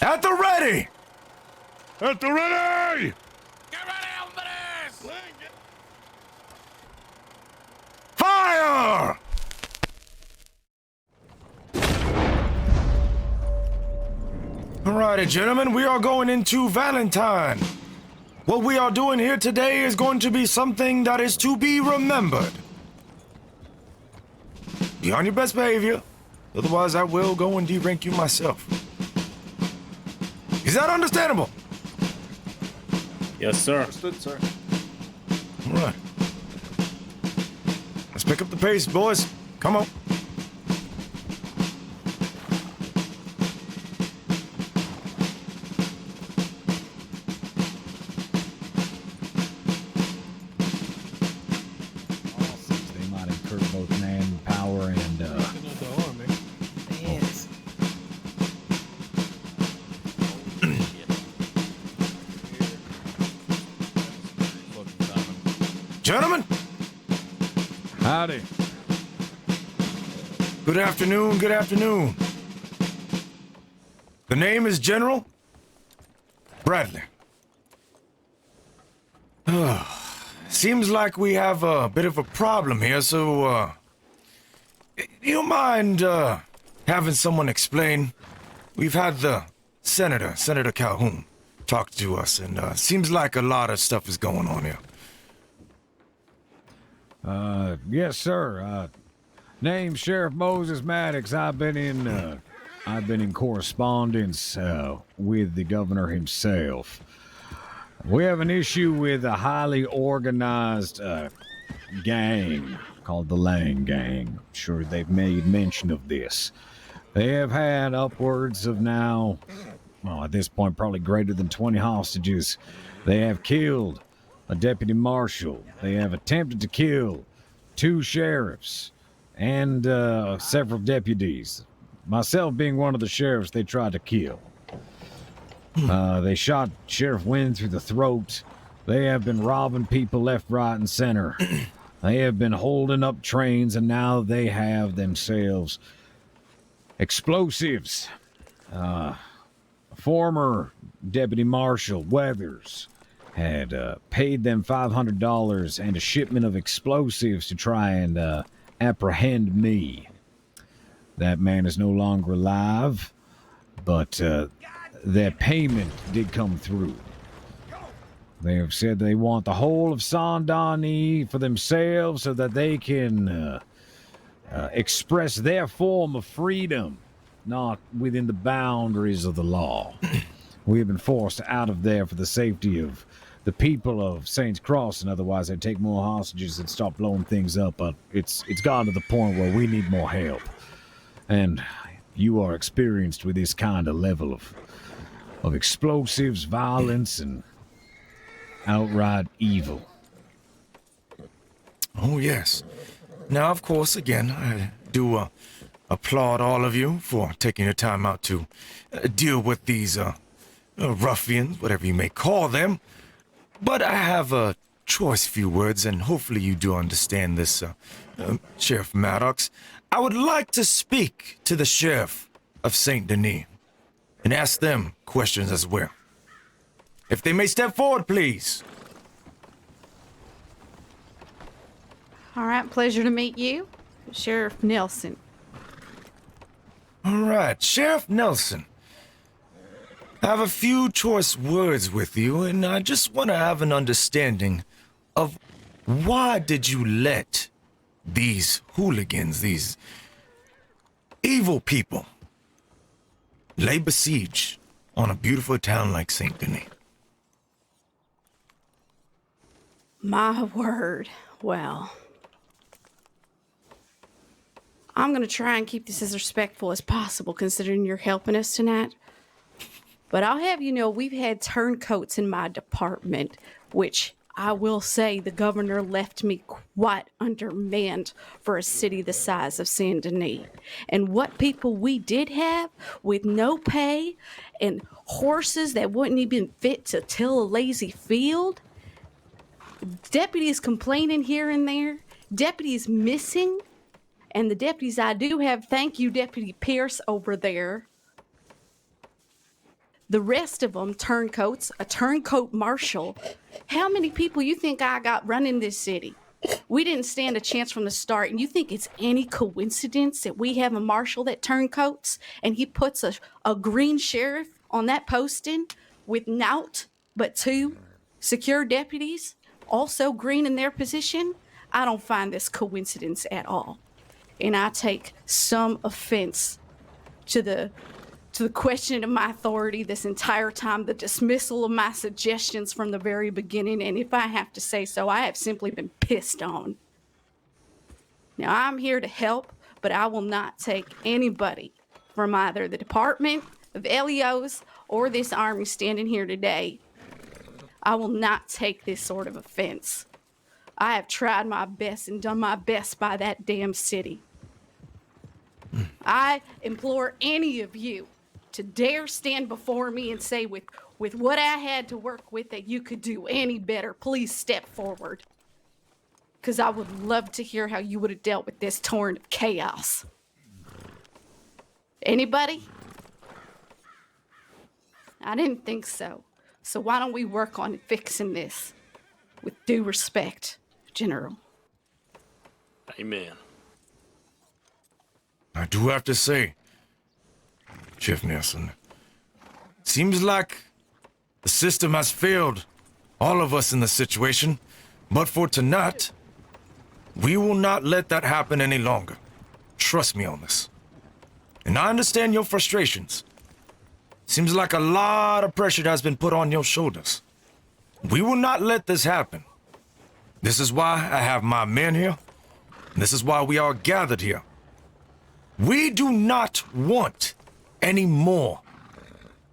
At the ready! At the ready! Get ready, hombres! Fire! Alrighty, gentlemen, we are going into Valentine. What we are doing here today is going to be something that is to be remembered. Be on your best behavior, otherwise I will go and de-rank you myself. Is that understandable? Yes, sir. Understood, sir. Alright. Let's pick up the pace, boys. Come on. They might incur both manpower and Yes. Gentlemen, howdy. good afternoon, good afternoon. The name is General Bradley. Seems like we have a bit of a problem here, so, you mind, having someone explain? We've had the Senator Calhoun, talk to us, and, seems like a lot of stuff is going on here. Yes, sir. Name's Sheriff Moses Maddox. I've been in correspondence with the governor himself. We have an issue with a highly organized gang called the Lang Gang. I'm sure they've made mention of this. They have had upwards of now, well, at this point, probably greater than 20 hostages. They have killed a deputy marshal. They have attempted to kill 2 sheriffs and several deputies. Myself being one of the sheriffs they tried to kill. They shot Sheriff Wynn through the throat. They have been robbing people left, right, and center. They have been holding up trains, and now they have themselves explosives. Former Deputy Marshal Weathers had paid them $500 and a shipment of explosives to try and apprehend me. That man is no longer alive, but their payment did come through. They have said they want the whole of Saint-Denis for themselves so that they can express their form of freedom, not within the boundaries of the law. We have been forced out of there for the safety of the people of Saints Cross, and otherwise they'd take more hostages and stop blowing things up, but it's gotten to the point where we need more help. And you are experienced with this kind of level of explosives, violence, and outright evil. Oh, yes. Now, of course, again, I do applaud all of you for taking your time out to deal with these ruffians, whatever you may call them. But I have a choice few words, and hopefully you do understand this, Sheriff Maddox. I would like to speak to the Sheriff of Saint Denis and ask them questions as well. If they may step forward, please. All right, pleasure to meet you, Sheriff Nelson. All right, Sheriff Nelson. I have a few choice words with you, and I just want to have an understanding of why did you let these hooligans, these evil people, lay besiege on a beautiful town like Saint Denis? My word. Well, I'm going to try and keep this as respectful as possible considering you're helping us tonight. But I'll have you know we've had turncoats in my department, which I will say the governor left me quite undermanned for a city the size of Saint Denis. And what people we did have with no pay and horses that wouldn't even fit to till a lazy field, deputies complaining here and there, deputies missing, and the deputies I do have, thank you, Deputy Pierce over there. The rest of them, turncoats, a turncoat marshal. How many people you think I got running this city? We didn't stand a chance from the start, and you think it's any coincidence that we have a marshal that turncoats and he puts a green sheriff on that posting with naught but 2 secure deputies, also green in their position? I don't find this coincidence at all. And I take some offense to the questioning of my authority this entire time, the dismissal of my suggestions from the very beginning, and if I have to say so, I have simply been pissed on. Now, I'm here to help, but I will not take anybody from either the Department of LEOs or this army standing here today. I will not take this sort of offense. I have tried my best and done my best by that damn city. I implore any of you to dare stand before me and say with what I had to work with that you could do any better. Please step forward. Because I would love to hear how you would have dealt with this torrent of chaos. Anybody? I didn't think so. So why don't we work on fixing this? With due respect, General. Amen. I do have to say, Chief Nielsen, seems like the system has failed all of us in this situation, but for tonight, we will not let that happen any longer. Trust me on this. And I understand your frustrations. Seems like a lot of pressure has been put on your shoulders. We will not let this happen. This is why I have my men here, and this is why we are gathered here. We do not want any more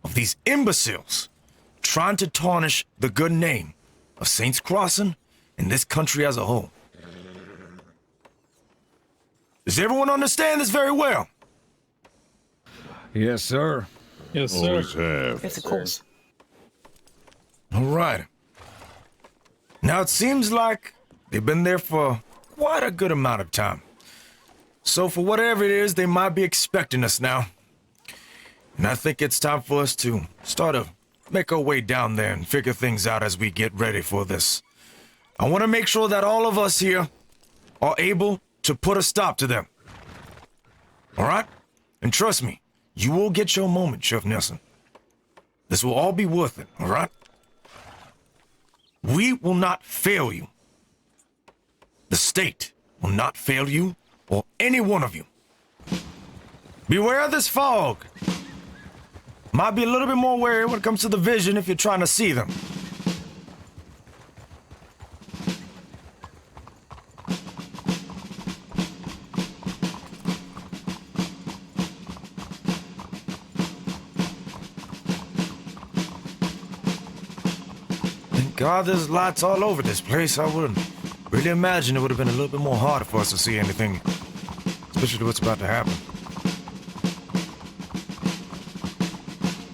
of these imbeciles trying to tarnish the good name of Saints Crossing and this country as a whole. Does everyone understand this very well? Yes, sir. Yes, sir. Always have. Yes, of course. All right. Now it seems like they've been there for quite a good amount of time. So for whatever it is, they might be expecting us now. And I think it's time for us to start to make our way down there and figure things out as we get ready for this. I want to make sure that all of us here are able to put a stop to them. All right? And trust me, you will get your moment, Chef Nelson. This will all be worth it, all right? We will not fail you. The state will not fail you or any one of you. Beware of this fog. Might be a little bit more wary when it comes to the vision if you're trying to see them. Thank God there's lights all over this place. I wouldn't really imagine it would have been a little bit more harder for us to see anything, especially what's about to happen.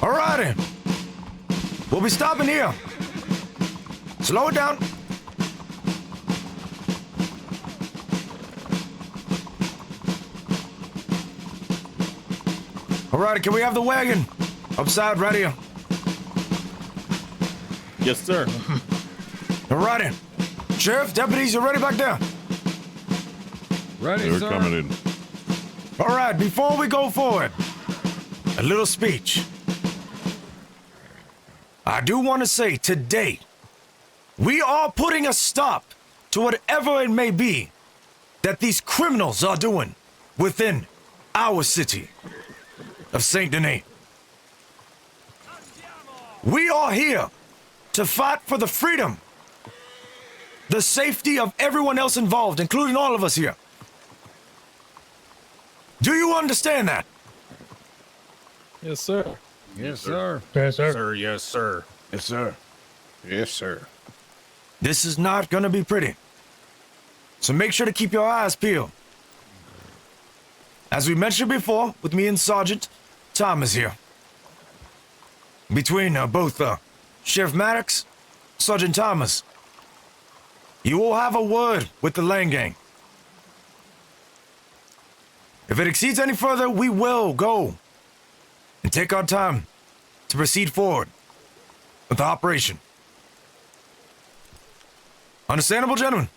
Alrighty. We'll be stopping here. Slow it down. Alrighty, can we have the wagon? Upside right here. Yes, sir. Alrighty. Sheriff, deputies, you ready back there? Ready, They're sir. coming in. Alright, before we go forward, a little speech. I do want to say today, we are putting a stop to whatever it may be that these criminals are doing within our city of Saint Denis. We are here to fight for the freedom, the safety of everyone else involved, including all of us here. Do you understand that? Yes, sir. Yes, sir. Yes, sir. Sir, yes, sir. Yes, sir. Yes, sir. This is not gonna be pretty. So make sure to keep your eyes peeled. As we mentioned before, with me and Sergeant Thomas here. Between both Sheriff Maddox, Sergeant Thomas, you will have a word with the Lane Gang. If it exceeds any further, we will go and take our time to proceed forward with the operation. Understandable, gentlemen?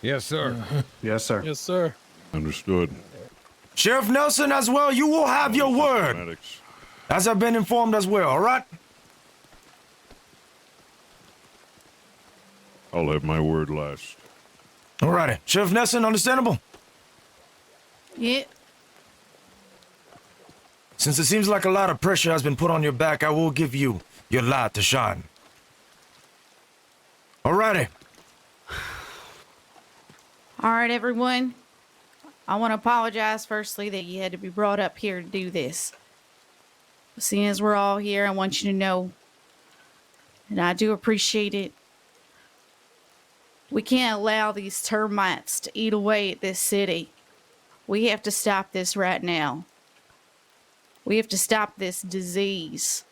Yes, sir. Yes, sir. Yes, sir. Understood. Sheriff Nelson as well, you will have your word, Medics. as I've been informed as well, all right? I'll have my word last. All righty. Sheriff Nelson, understandable? Yeah. Since it seems like a lot of pressure has been put on your back, I will give you your light to shine. All righty. All right, everyone. I want to apologize firstly that you had to be brought up here to do this. Seeing as we're all here, I want you to know, and I do appreciate it, we can't allow these termites to eat away at this city. We have to stop this right now. We have to stop this disease.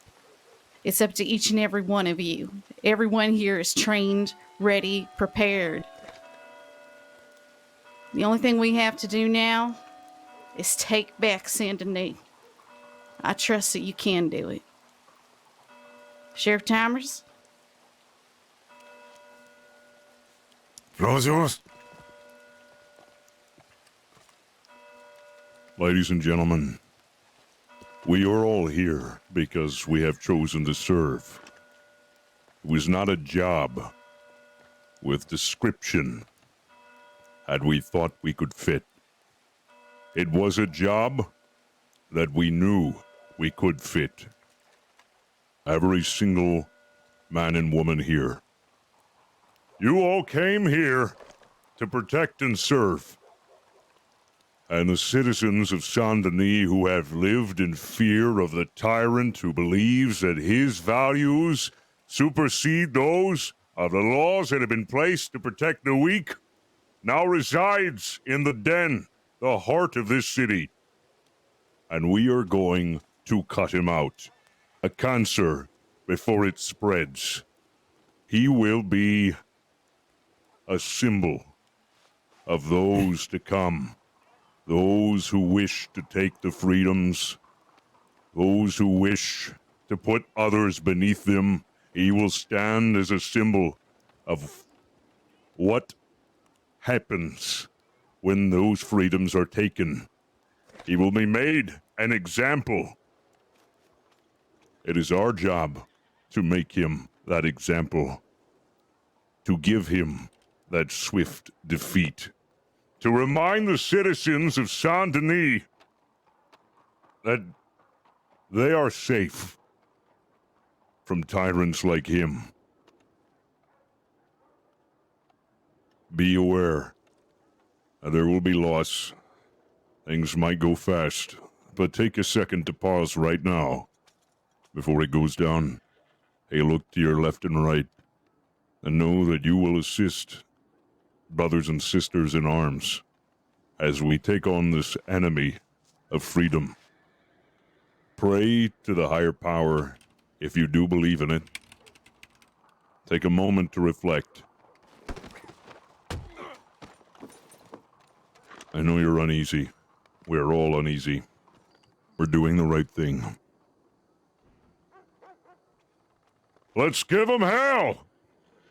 It's up to each and every one of you. Everyone here is trained, ready, prepared. The only thing we have to do now is take back Saint Denis. I trust that you can do it. Sheriff Timers? Floor is yours. Ladies and gentlemen, we are all here because we have chosen to serve. It was not a job with description had we thought we could fit. It was a job that we knew we could fit. Every single man and woman here. You all came here to protect and serve. And the citizens of Saint Denis who have lived in fear of the tyrant who believes that his values supersede those of the laws that have been placed to protect the weak, now resides in the den, the heart of this city. And we are going to cut him out. A cancer before it spreads. He will be a symbol of those to come. Those who wish to take the freedoms, those who wish to put others beneath them, he will stand as a symbol of what happens when those freedoms are taken. He will be made an example. It is our job to make him that example, to give him that swift defeat. To remind the citizens of Saint Denis that they are safe from tyrants like him. Be aware that there will be loss. Things might go fast, but take a second to pause right now before it goes down. Hey, look to your left and right and know that you will assist brothers and sisters in arms as we take on this enemy of freedom. Pray to the higher power if you do believe in it. Take a moment to reflect. I know you're uneasy. We're all uneasy. We're doing the right thing. Let's give them hell!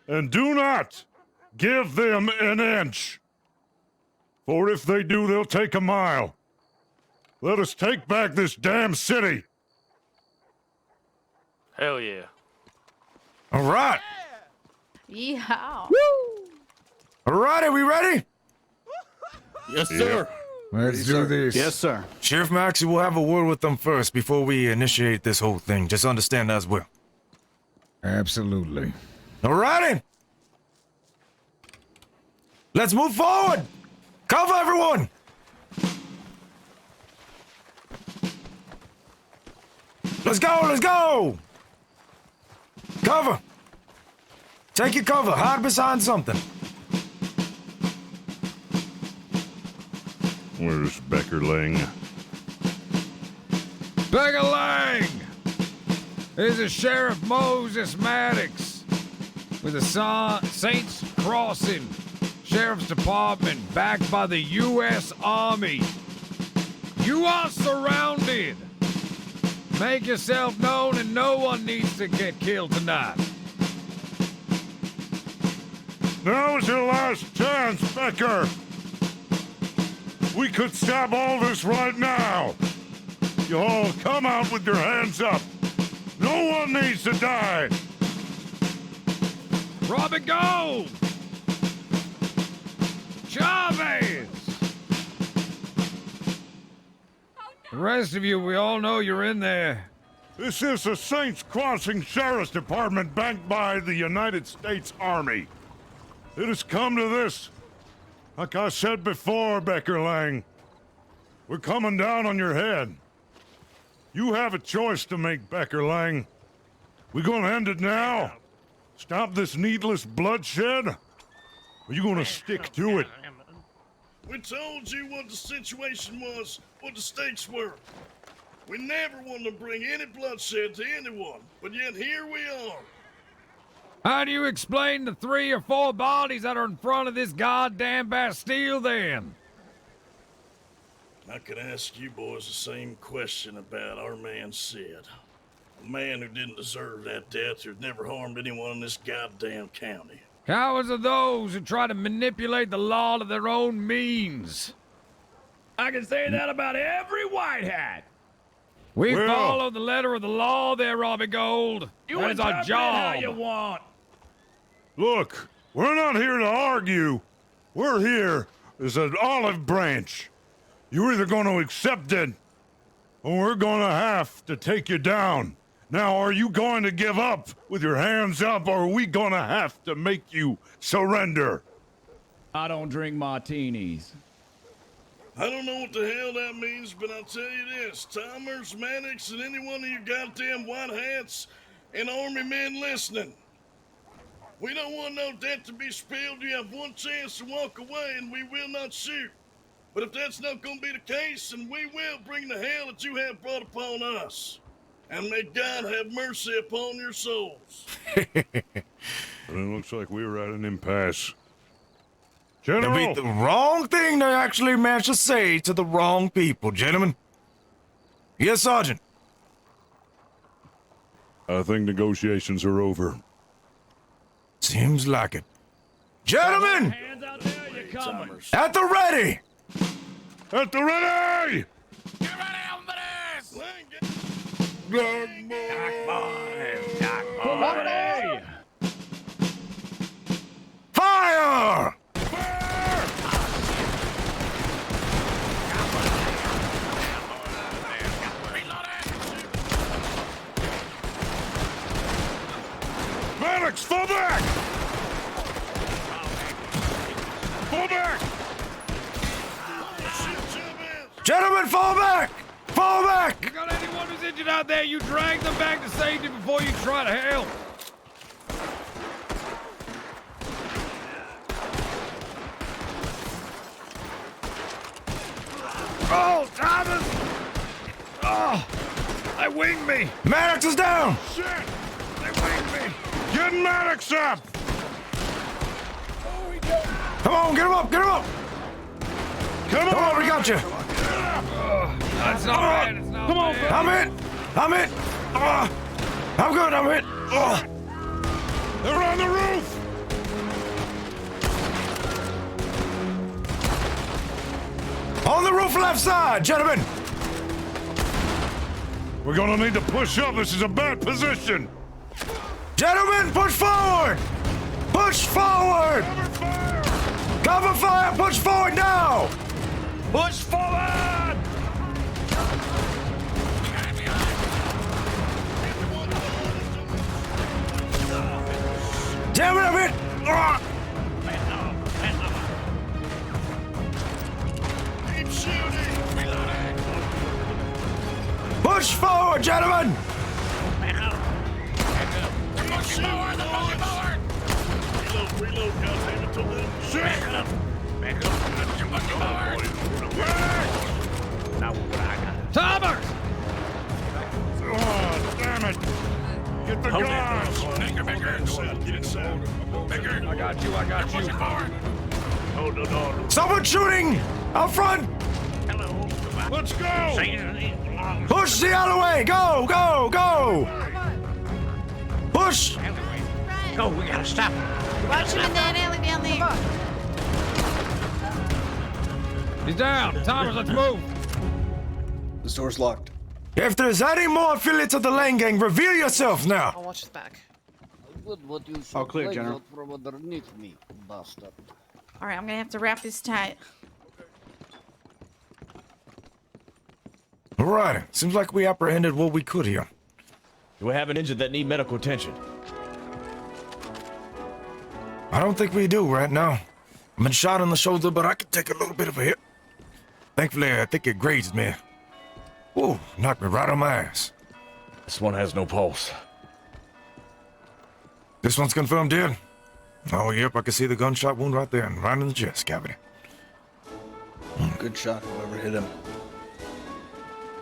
And do not give them an inch! For if they do, they'll take a mile. Let us take back this damn city! Hell yeah. All right. Yeah. All right, are we ready? Yes, sir. Let's do this. Yes, sir. Sheriff Maxey will have a word with them first before we initiate this whole thing. Just understand that as well. Absolutely. All righty. Let's move forward. Cover, everyone. Let's go, let's go. Cover. Take your cover. Hide behind something. Where's Becker Lang? Beggar Lang! This is Sheriff Moses Maddox with the Saints Crossing Sheriff's Department backed by the U.S. Army. You are surrounded. Make yourself known and no one needs to get killed tonight. Now is your last chance, Becker. We could stop all this right now. You all come out with your hands up. No one needs to die. Robert Gold! Chavez! The rest of you, we all know you're in there. This is the Saints Crossing Sheriff's Department backed by the United States Army. It has come to this. Like I said before, Becker Lang, we're coming down on your head. You have a choice to make, Becker Lang. We gonna end it now? Stop this needless bloodshed? Or you gonna stick to it? We told you what the situation was, what the stakes were. We never wanted to bring any bloodshed to anyone, but yet here we are. How do you explain the 3 or 4 bodies that are in front of this goddamn Bastille then? I could ask you boys the same question about our man Sid. A man who didn't deserve that death, who'd never harmed anyone in this goddamn county. Cowards are those who try to manipulate the law to their own means. I can say that about every white hat. We Well- follow the letter of the law there, Robbie Gold. You That is our interpret it how you job. want. Look, we're not here to argue. We're here as an olive branch. You're either going to accept it, or we're going to have to take you down. Now, are you going to give up with your hands up, or are we going to have to make you surrender? I don't drink martinis. I don't know what the hell that means, but I'll tell you this. Timers, Maddox, and any one of you goddamn white hats and army men listening. We don't want no death to be spilled. You have one chance to walk away, and we will not shoot. But if that's not going to be the case, then we will bring the hell that you have brought upon us. And may God have mercy upon your souls. But it looks like we were at an impasse. It'd General, be the wrong thing to actually manage to say to the wrong people, gentlemen. Yes, Sergeant. I think negotiations are over. Seems like it. Gentlemen, Hands out there, you coming. Timers. at the ready! At the ready! Hey! Fire! Maddox, fall back! Fall back! Gentlemen, fall back! Fall back! You got anyone who's injured out there, you drag them back to safety before you try to help. Oh, Thomas! Oh, they winged me! Maddox is down! Shit! They winged me! Get Maddox up! Come on, get him up, get him up! Come Come on, we got you! That's not bad, it's not bad. I'm in! I'm in! I'm good, I'm in! They're on the roof! On the roof left side, gentlemen! We're gonna need to push up. This is a bad position. Gentlemen, push forward! Push forward! Cover fire! Push forward now! Push forward! Damn it, I'm hit! Keep shooting. Push forward, gentlemen! Keep shooting, boys. Reload, goddamn it, to them. Thomas! Oh, damn it! Get the guards! Get inside. I got you, I got you. Hold the door. Someone shooting! Out front! Let's go! Push the alleyway! Go, go, go! Push! Go, we gotta stop him. Watch him in that alley down there. He's down. Timers, let's move. This door's locked. If there's any more affiliates of the Lane Gang, reveal yourself now! I'll watch his back. All clear, General. From underneath me, bastard. All right, I'm gonna have to wrap this tight. Alright, seems like we apprehended what we could here. Do we have an injured that need medical attention? I don't think we do right now. I've been shot in the shoulder, but I could take a little bit of a hit. Thankfully, I think it grazed me. Ooh, knocked me right on my ass. This one has no pulse. This one's confirmed dead. Oh, yep, I can see the gunshot wound right there, and right in the chest cavity. Good shot, whoever hit him.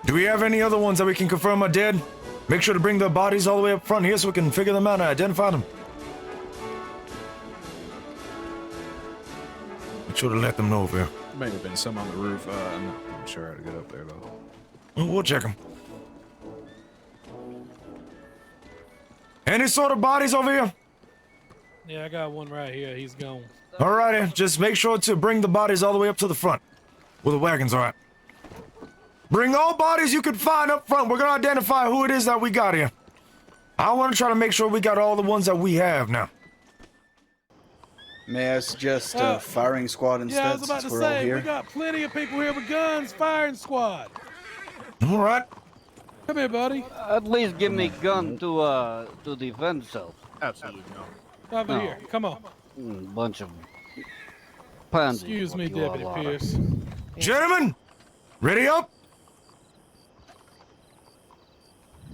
Do we have any other ones that we can confirm are dead? Make sure to bring the bodies all the way up front here so we can figure them out and identify them. Make sure to let them know over here. May have been some on the roof. I'm not sure how to get up there, though. We'll check them. Any sort of bodies over here? Yeah, I got one right here. He's gone. Alrighty, just make sure to bring the bodies all the way up to the front. Where the wagons are at. Bring all bodies you can find up front. We're gonna identify who it is that we got here. I want to try to make sure we got all the ones that we have now. May I suggest firing squad instead? Yeah, I was about to since we're all say, here? we got plenty of people here with guns, firing squad. Alright. Come here, buddy. At least give me gun to defend self. Absolutely no. Over No. here. Come on. Bunch of pansies. Excuse me, what you all Deputy are. Pierce. Gentlemen, ready up?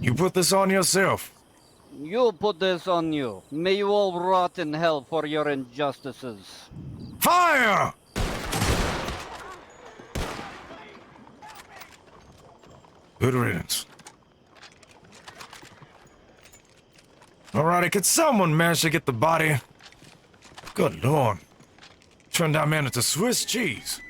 You put this on yourself. You put this on you. May you all rot in hell for your injustices. Fire! Good riddance. Alrighty, could someone manage to get the body? Good lord. Turned that man into Swiss cheese.